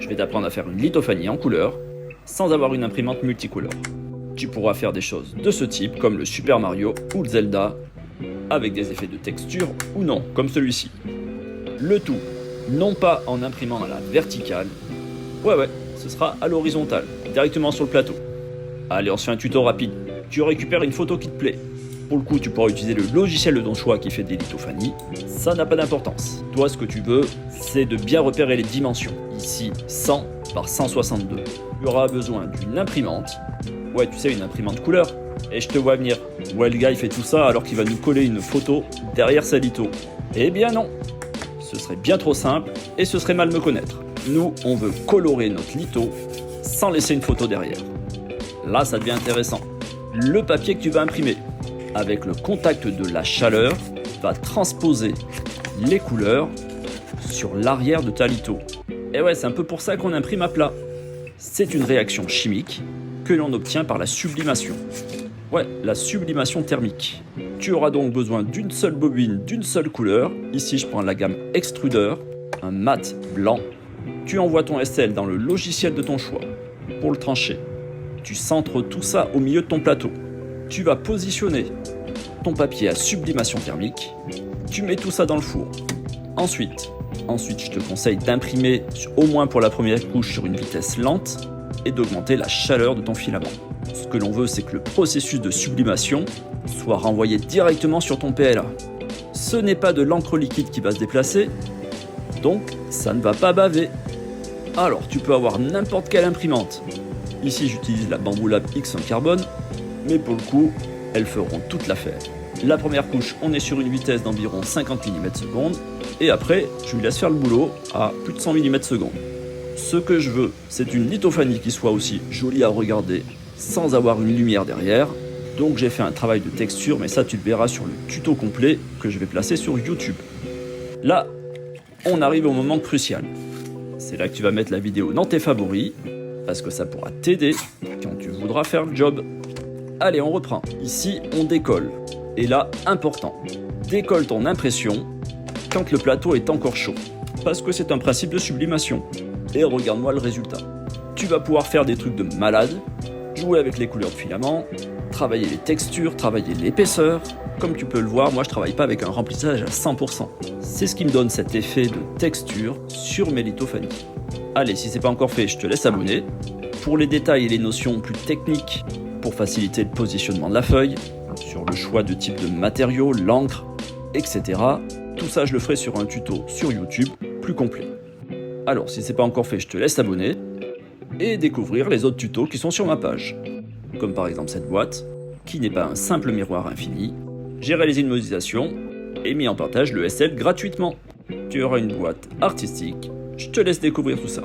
Je vais t'apprendre à faire une lithophanie en couleur, sans avoir une imprimante multicolore. Tu pourras faire des choses de ce type, comme le Super Mario ou le Zelda, avec des effets de texture ou non, comme celui-ci. Le tout, non pas en imprimant à la verticale, ouais, ce sera à l'horizontale, directement sur le plateau. Allez, on se fait un tuto rapide. Tu récupères une photo qui te plaît. Pour le coup, tu pourras utiliser le logiciel de ton choix qui fait des lithophanies. Ça n'a pas d'importance. Toi, ce que tu veux, c'est de bien repérer les dimensions. Ici, 100 par 162. Tu auras besoin d'une imprimante. Ouais, tu sais, une imprimante couleur. Et je te vois venir. Ouais, le gars, il fait tout ça alors qu'il va nous coller une photo derrière sa litho. Eh bien non. Ce serait bien trop simple et ce serait mal me connaître. Nous, on veut colorer notre litho sans laisser une photo derrière. Là, ça devient intéressant. Le papier que tu vas imprimer, avec le contact de la chaleur, va transposer les couleurs sur l'arrière de ta litho. Et ouais, c'est un peu pour ça qu'on imprime à plat. C'est une réaction chimique que l'on obtient par la sublimation. Ouais, la sublimation thermique. Tu auras donc besoin d'une seule bobine, d'une seule couleur. Ici, je prends la gamme Extruder, un mat blanc. Tu envoies ton SL dans le logiciel de ton choix. Pour le trancher, tu centres tout ça au milieu de ton plateau. Tu vas positionner ton papier à sublimation thermique. Tu mets tout ça dans le four. Ensuite, je te conseille d'imprimer au moins pour la première couche sur une vitesse lente et d'augmenter la chaleur de ton filament. Ce que l'on veut, c'est que le processus de sublimation soit renvoyé directement sur ton PLA. Ce n'est pas de l'encre liquide qui va se déplacer, donc ça ne va pas baver. Alors, tu peux avoir n'importe quelle imprimante. Ici, j'utilise la Bambu Lab X en carbone, mais pour le coup, elles feront toute l'affaire. La première couche, on est sur une vitesse d'environ 50 mm/s, et après, je lui laisse faire le boulot à plus de 100 mm/s. Ce que je veux, c'est une lithophanie qui soit aussi jolie à regarder, sans avoir une lumière derrière. Donc j'ai fait un travail de texture, mais ça tu le verras sur le tuto complet que je vais placer sur YouTube. Là, on arrive au moment crucial. C'est là que tu vas mettre la vidéo dans tes favoris, parce que ça pourra t'aider quand tu voudras faire le job. Allez, on reprend. Ici, on décolle. Et là, important, décolle ton impression quand le plateau est encore chaud, parce que c'est un principe de sublimation. Et regarde-moi le résultat. Tu vas pouvoir faire des trucs de malade, jouer avec les couleurs de filament, travailler les textures, travailler l'épaisseur. Comme tu peux le voir, moi je travaille pas avec un remplissage à 100%. C'est ce qui me donne cet effet de texture sur mes lithophanies. Allez, si c'est pas encore fait, je te laisse abonner. Pour les détails et les notions plus techniques, pour faciliter le positionnement de la feuille, sur le choix de type de matériaux, l'encre, etc. Tout ça, je le ferai sur un tuto sur YouTube plus complet. Alors, si c'est pas encore fait, je te laisse t'abonner et découvrir les autres tutos qui sont sur ma page. Comme par exemple cette boîte, qui n'est pas un simple miroir infini. J'ai réalisé une modélisation et mis en partage le SL gratuitement. Tu auras une boîte artistique. Je te laisse découvrir tout ça.